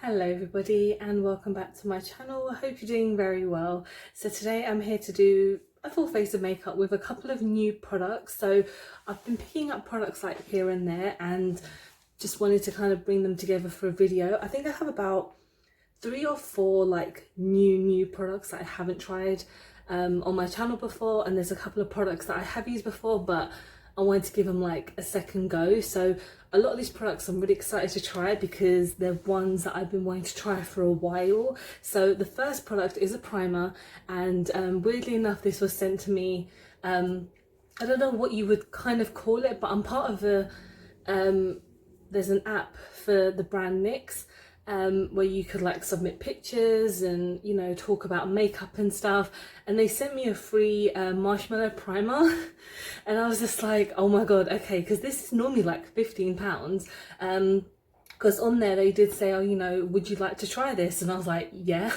Hello everybody and welcome back to my channel. I hope you're doing very well. So today I'm here to do a full face of makeup with a couple of new products. So I've been picking up products like here and there and just wanted to kind of bring them together for a video. I think I have about 3 or 4 like new products that I haven't tried on my channel before, and there's a couple of products that I have used before but I wanted to give them like a second go. So a lot of these products I'm really excited to try because they're ones that I've been wanting to try for a while. So the first product is a primer, and weirdly enough this was sent to me, I don't know what you would kind of call it, but I'm part of a there's an app for the brand NYX where you could like submit pictures and, you know, talk about makeup and stuff, and they sent me a free marshmallow primer and I was just like, oh my god, okay, because this is normally like £15, because on there they did say, oh, you know, would you like to try this? And I was like, yeah,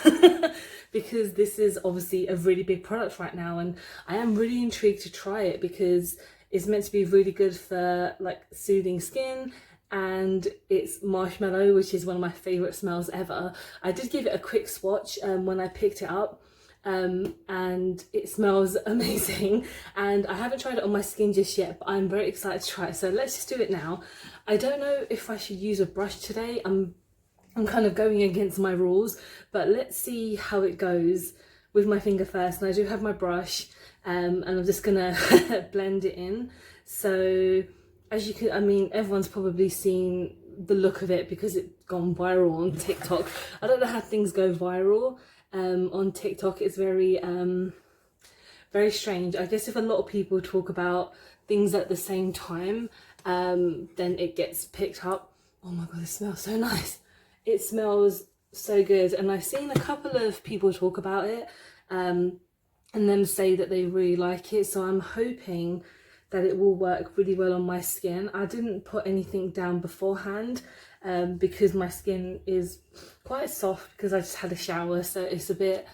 because this is obviously a really big product right now and I am really intrigued to try it because it's meant to be really good for like soothing skin, and it's marshmallow, which is one of my favorite smells ever. I did give it a quick swatch when I picked it up, and it smells amazing, and I haven't tried it on my skin just yet, but I'm very excited to try it. So let's just do it now. I don't know if I should use a brush today. I'm kind of going against my rules, but let's see how it goes with my finger first. And I do have my brush, and I'm just gonna blend it in. So as you can, I mean, everyone's probably seen the look of it because it's gone viral on TikTok. I don't know how things go viral on TikTok. It's very very strange. I guess if a lot of people talk about things at the same time, then it gets picked up. Oh my god, it smells so nice. It smells so good, and I've seen a couple of people talk about it and them say that they really like it, so I'm hoping that it will work really well on my skin. I didn't put anything down beforehand because my skin is quite soft because I just had a shower, so it's a bit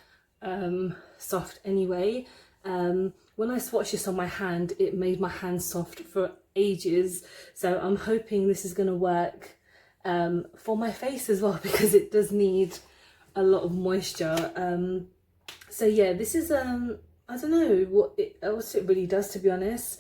soft anyway. When I swatched this on my hand, it made my hand soft for ages, so I'm hoping this is going to work for my face as well because it does need a lot of moisture. So yeah, this is I don't know what else it really does, to be honest.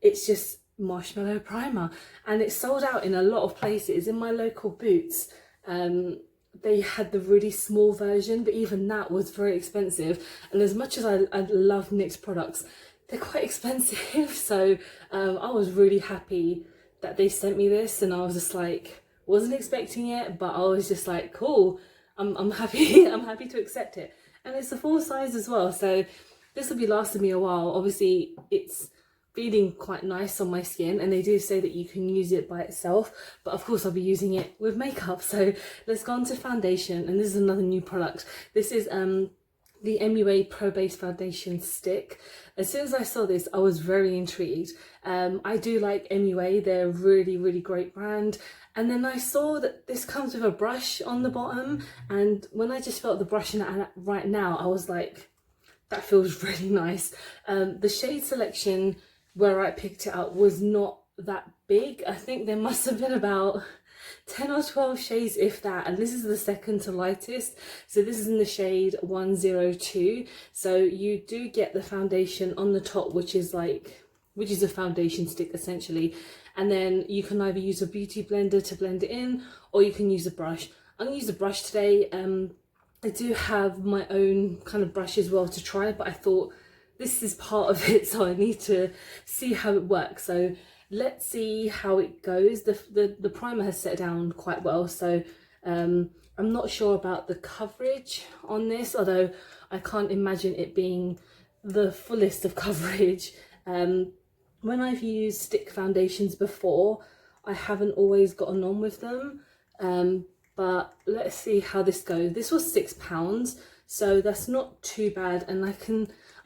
It's just marshmallow primer, and it's sold out in a lot of places. In my local Boots, they had the really small version, but even that was very expensive. And as much as I love NYX products, they're quite expensive. So I was really happy that they sent me this, and I was just like, wasn't expecting it, but I was just like, cool, I'm happy. I'm happy to accept it. And it's a full size as well, so this will be lasting me a while. Obviously it's feeling quite nice on my skin, and they do say that you can use it by itself, but of course I'll be using it with makeup. So let's go on to foundation, and this is another new product. This is the MUA Pro Base Foundation Stick. As soon as I saw this, I was very intrigued. I do like MUA, they're a really great brand. And then I saw that this comes with a brush on the bottom, and when I just felt the brush in it right now, I was like, that feels really nice. The shade selection where I picked it up was not that big. I think there must have been about 10 or 12 shades, if that, and this is the second to lightest. So this is in the shade 102. So you do get the foundation on the top, which is a foundation stick essentially, and then you can either use a beauty blender to blend it in, or you can use a brush. I'm gonna use a brush today. I do have my own kind of brush as well to try, but I thought this is part of it, so I need to see how it works. So let's see how it goes. The primer has set down quite well, so I'm not sure about the coverage on this, although I can't imagine it being the fullest of coverage. When I've used stick foundations before, I haven't always gotten on with them, but let's see how this goes. This was £6, so that's not too bad, and I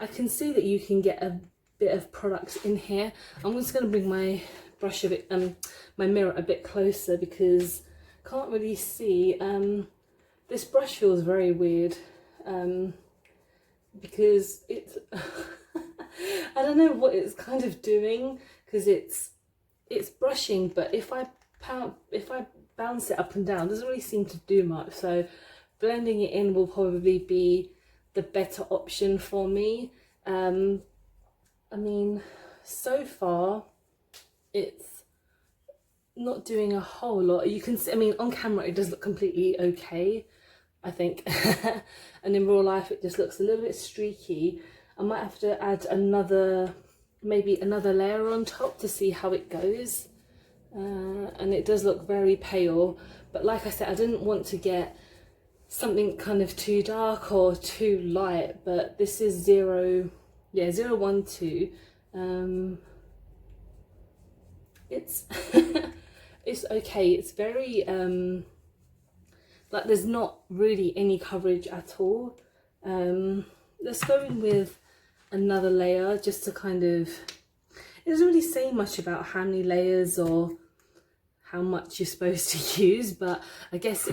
can see that you can get a bit of product in here. I'm just going to bring my brush a bit, my mirror a bit closer because I can't really see. This brush feels very weird because it's I don't know what it's kind of doing, because it's brushing, but if I bounce it up and down. It doesn't really seem to do much, so blending it in will probably be the better option for me. I mean, so far it's not doing a whole lot. You can see, I mean, on camera it does look completely okay, I think. And in real life it just looks a little bit streaky. I might have to add maybe another layer on top to see how it goes. And it does look very pale, but like I said, I didn't want to get something kind of too dark or too light, but this is 012. It's it's okay. It's very like there's not really any coverage at all. Let's go in with another layer just to kind of, it doesn't really say much about how many layers or how much you're supposed to use, but I guess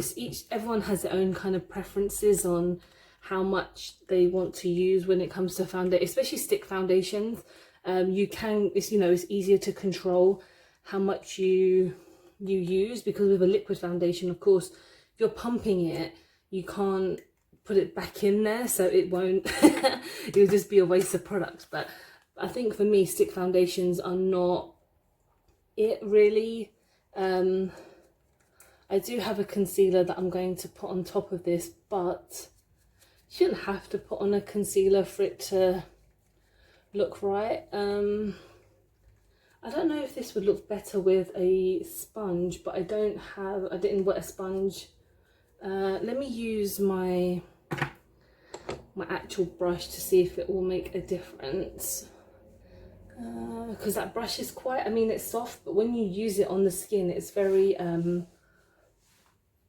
everyone has their own kind of preferences on how much they want to use when it comes to foundation, especially stick foundations. It's easier to control how much you use, because with a liquid foundation, of course, if you're pumping it, you can't put it back in there, so it won't it'll just be a waste of product. But I think for me, stick foundations are not it really. I do have a concealer that I'm going to put on top of this, but you shouldn't have to put on a concealer for it to look right. I don't know if this would look better with a sponge, but I didn't wet a sponge. Let me use my actual brush to see if it will make a difference. Because that brush is quite, I mean, it's soft, but when you use it on the skin, it's very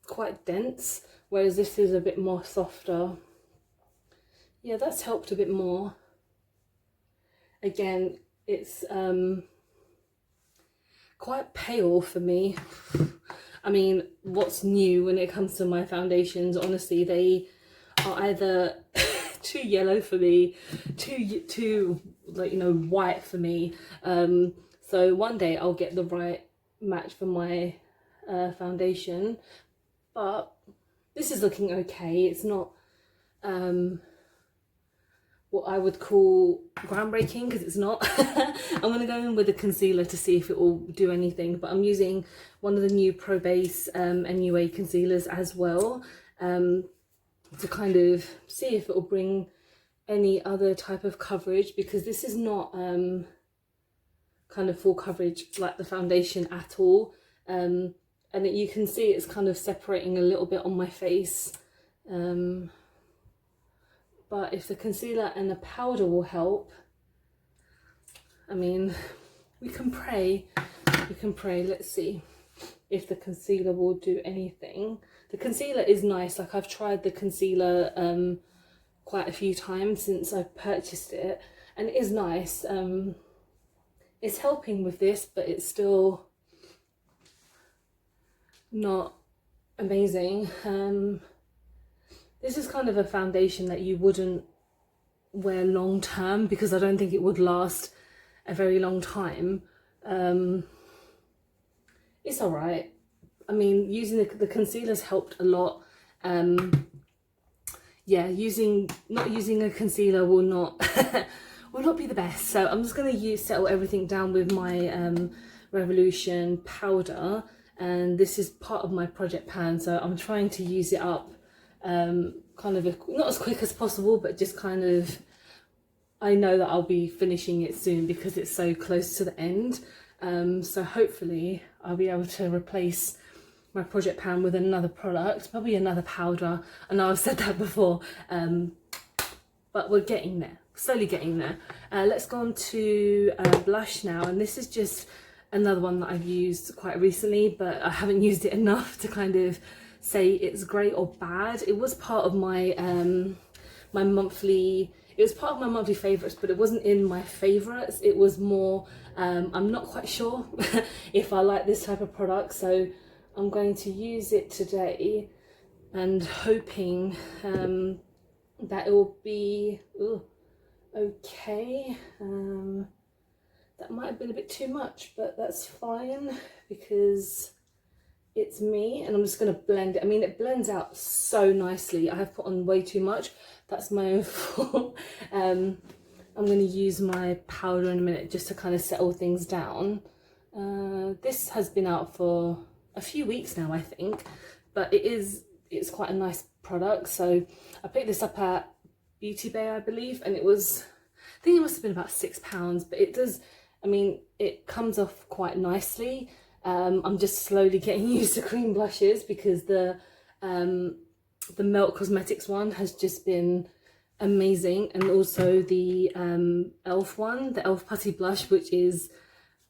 quite dense, whereas this is a bit more softer. Yeah, that's helped a bit more. Again, it's quite pale for me. I mean, what's new when it comes to my foundations? Honestly, they are either too yellow for me, too like, white for me. So one day I'll get the right match for my foundation, but this is looking okay. It's not what I would call groundbreaking, because it's not. I'm going to go in with a concealer to see if it will do anything, but I'm using one of the new Pro Base NUA concealers as well, to kind of see if it will bring any other type of coverage, because this is not kind of full coverage like the foundation at all. And you can see it's kind of separating a little bit on my face. But if the concealer and the powder will help, I mean, we can pray. Let's see if the concealer will do anything. The concealer is nice. Like, I've tried the concealer quite a few times since I purchased it, and it is nice. It's helping with this, but it's still not amazing. This is kind of a foundation that you wouldn't wear long term, because I don't think it would last a very long time. It's alright. I mean, using the concealer's helped a lot. Yeah, not using a concealer will not will not be the best. So I'm just going to settle everything down with my Revolution powder, and this is part of my project pan, so I'm trying to use it up kind of not as quick as possible, but just kind of, I know that I'll be finishing it soon because it's so close to the end. So hopefully I'll be able to replace my project pan with another product, probably another powder. I know I've said that before, but we're getting there, slowly getting there. Let's go on to blush now, and this is just another one that I've used quite recently, but I haven't used it enough to kind of say it's great or bad. It was part of my my monthly favorites, but it wasn't in my favorites. It was more I'm not quite sure if I like this type of product, so I'm going to use it today and hoping that it will be okay. That might have been a bit too much, but that's fine, because It's Me, and I'm just going to blend it. I mean, it blends out so nicely. I have put on way too much. That's my own fault. I'm going to use my powder in a minute just to kind of settle things down. This has been out for a few weeks now, I think, but it's quite a nice product. So I picked this up at Beauty Bay, I believe, and I think it must have been about £6, but it does, I mean, it comes off quite nicely. I'm just slowly getting used to cream blushes because the Melt Cosmetics one has just been amazing, and also the e.l.f. one, the e.l.f. Putty Blush, which is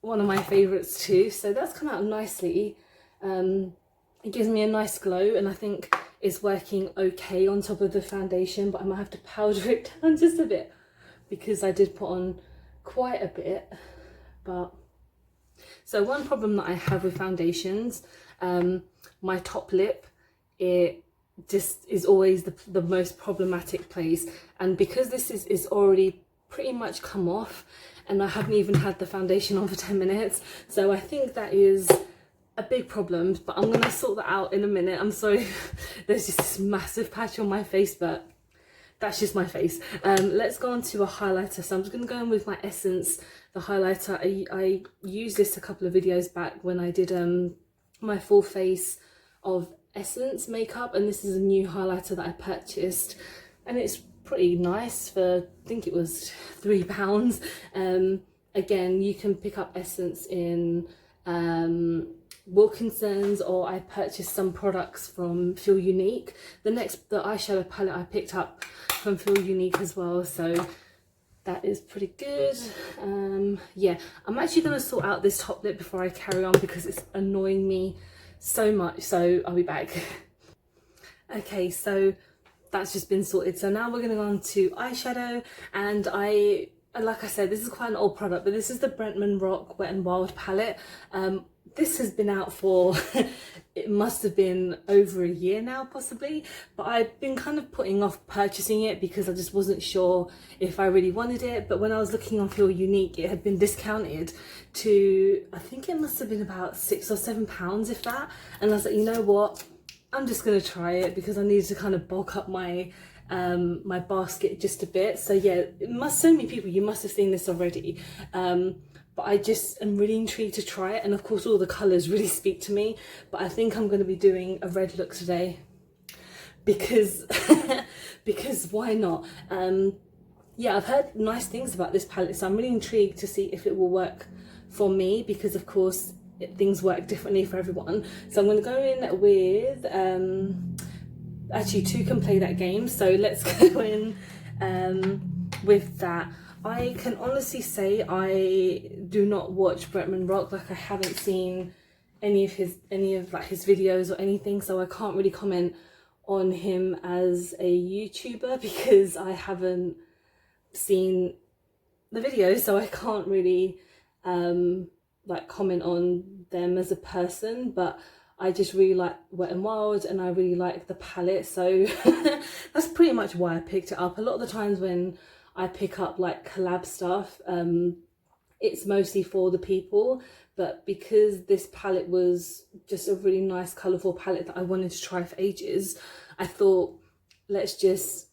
one of my favourites too. So that's come out nicely. It gives me a nice glow, and I think it's working okay on top of the foundation, but I might have to powder it down just a bit because I did put on quite a bit. But so one problem that I have with foundations, my top lip, it just is always the most problematic place, and because this is already pretty much come off and I haven't even had the foundation on for 10 minutes, so I think that is a big problem, but I'm gonna sort that out in a minute. I'm sorry, there's just this massive patch on my face, but that's just my face. Let's go on to a highlighter. So I'm just going to go in with my Essence, the highlighter. I used this a couple of videos back when I did my full face of Essence makeup, and this is a new highlighter that I purchased, and it's pretty nice for, I think it was £3. Again, you can pick up Essence in Wilkinson's, or I purchased some products from Feel Unique. The eyeshadow palette I picked up from Feel Unique as well, so that is pretty good. Yeah, I'm actually going to sort out this top lip before I carry on because it's annoying me so much, so I'll be back. Okay, so that's just been sorted. So now we're going to go on to eyeshadow, and like I said, this is quite an old product, but this is the Bretman Rock Wet n Wild palette. This has been out for, it must have been over a year now, possibly, but I've been kind of putting off purchasing it because I just wasn't sure if I really wanted it. But when I was looking on Feel Unique, it had been discounted to, I think it must have been about £6 or £7, if that, and I was like, you know what, I'm just going to try it because I needed to kind of bulk up my my basket just a bit. So yeah, so many people, you must have seen this already, but I just am really intrigued to try it, and of course all the colours really speak to me. But I think I'm going to be doing a red look today because because why not? Yeah, I've heard nice things about this palette, so I'm really intrigued to see if it will work for me, because of course things work differently for everyone. So I'm going to go in with actually, two can play that game, so let's go in with that. I can honestly say I do not watch Bretman Rock. Like, I haven't seen any of his videos or anything, so I can't really comment on him as a YouTuber because I haven't seen the videos, so I can't really like comment on them as a person. But I just really like Wet n Wild, and I really like the palette, so that's pretty much why I picked it up. A lot of the times when I pick up like collab stuff, it's mostly for the people, but because this palette was just a really nice colourful palette that I wanted to try for ages, I thought let's just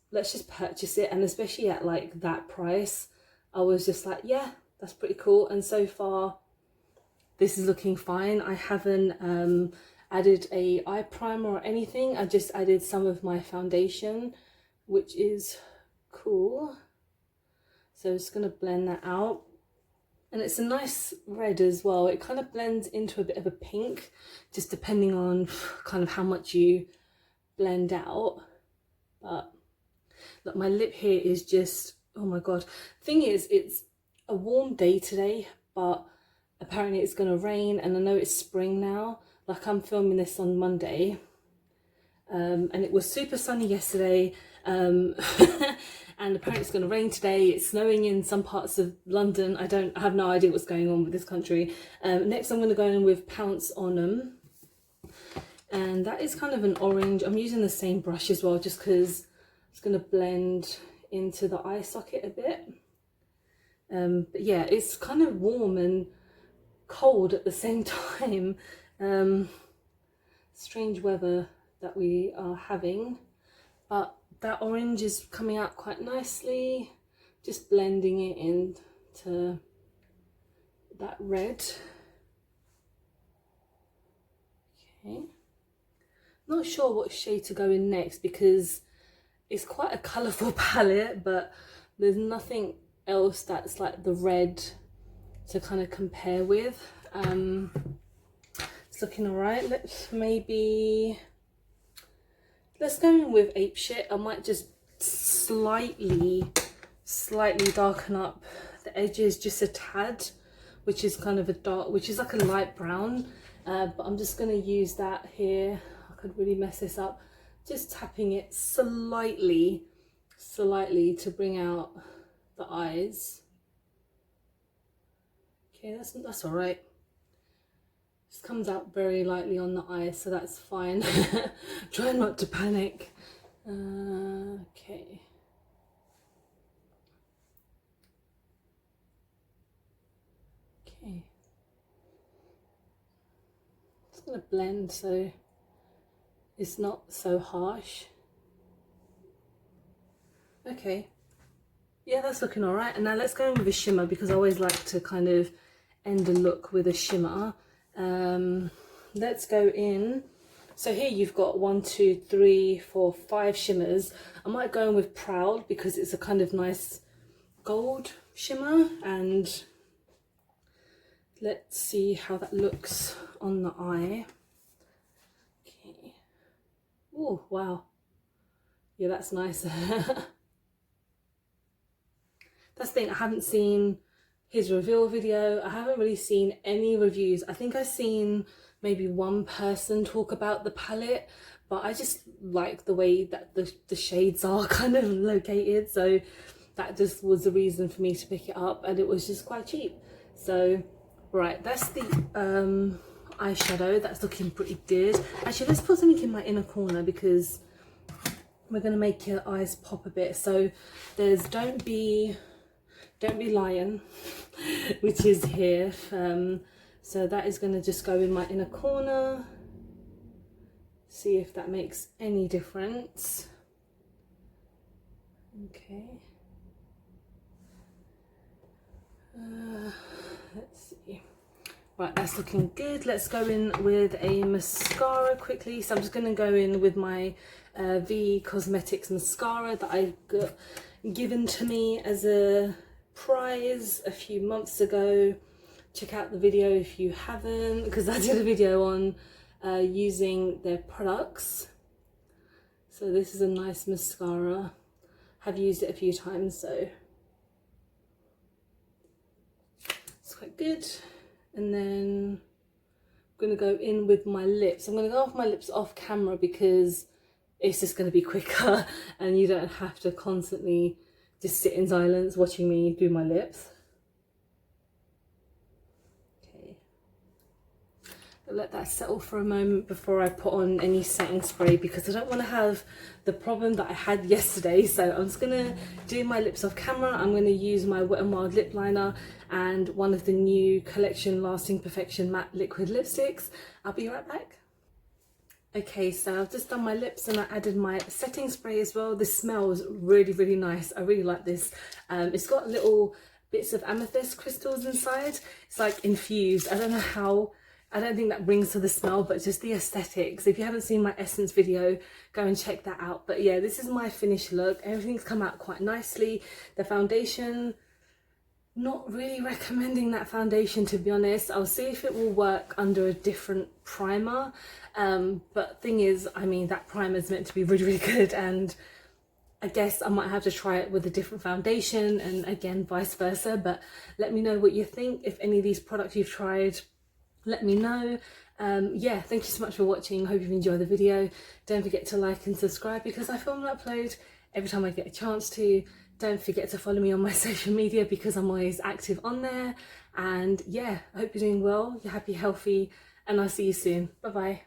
purchase it. And especially at like that price, I was just like, yeah, that's pretty cool. And so far this is looking fine. I haven't added a eye primer or anything. I just added some of my foundation, which is cool. So I'm just going to blend that out. And it's a nice red as well. It kind of blends into a bit of a pink, just depending on kind of how much you blend out. But look, my lip here is just, oh my god. Thing is, it's a warm day today, but apparently it's going to rain, and I know it's spring now. Like, I'm filming this on Monday, and it was super sunny yesterday, and apparently it's going to rain today. It's snowing in some parts of London. I have no idea what's going on with this country. Next I'm going to go in with Pounce On 'Em, and that is kind of an orange. I'm using the same brush as well, just because it's going to blend into the eye socket a bit. But yeah, it's kind of warm and cold at the same time. strange weather that we are having, but that orange is coming out quite nicely. Just blending it into that red. Okay. Not sure what shade to go in next because it's quite a colourful palette, but there's nothing else that's like the red to kind of compare with. It's looking alright. Let's go in with Ape Shit. I might just slightly darken up the edges just a tad, which is kind of a dark, which is like a light brown, but I'm just going to use that here. I could really mess this up. Just tapping it slightly to bring out the eyes. Okay, that's all right. Just comes out very lightly on the eyes, so that's fine. Try not to panic. Okay. Okay. Just gonna blend so it's not so harsh. Okay. Yeah, that's looking all right. And now let's go in with a shimmer because I always like to kind of end the look with a shimmer. Let's go in. So here you've got 1, 2, 3, 4, 5 shimmers. I might go in with Proud because it's a kind of nice gold shimmer, and let's see how that looks on the eye. Okay. Oh, wow. Yeah, that's nice. That's the thing, I haven't seen his reveal video. I haven't really seen any reviews. I think I've seen maybe one person talk about the palette, but I just like the way that the shades are kind of located, so that just was the reason for me to pick it up, and it was just quite cheap. So right, that's the eyeshadow. That's looking pretty good. Actually, let's put something in my inner corner because we're going to make your eyes pop a bit. So there's Don't Be Lion, which is here. So that is going to just go in my inner corner. See if that makes any difference. Okay. Let's see. Right, that's looking good. Let's go in with a mascara quickly. So I'm just going to go in with my V Cosmetics mascara that I got given to me as a prize a few months ago. Check out the video if you haven't, because I did a video on using their products. So this is a nice mascara. Have used it a few times, so it's quite good. And then I'm going to go in with my lips. I'm going to go off my lips off camera because it's just going to be quicker and you don't have to constantly just sit in silence watching me do my lips. Okay. I'll let that settle for a moment before I put on any setting spray because I don't want to have the problem that I had yesterday. So I'm just going to do my lips off camera. I'm going to use my Wet n Wild lip liner and one of the new collection Lasting Perfection matte liquid lipsticks. I'll be right back. Okay, so I've just done my lips and I added my setting spray as well. This smells really, really nice. I really like this. It's got little bits of amethyst crystals inside. It's like infused. I don't know how, I don't think that brings to the smell, but just the aesthetics. If you haven't seen my Essence video, go and check that out. But yeah, this is my finished look. Everything's come out quite nicely. The foundation, not really recommending that foundation, to be honest. I'll see if it will work under a different primer. But thing is, I mean, that primer is meant to be really, really good, and I guess I might have to try it with a different foundation, and again, vice versa. But let me know what you think. If any of these products you've tried, let me know. Yeah, thank you so much for watching. Hope you've enjoyed the video. Don't forget to like and subscribe because I film and upload every time I get a chance to. Don't forget to follow me on my social media because I'm always active on there. And yeah, I hope you're doing well, you're happy, healthy, and I'll see you soon. Bye bye.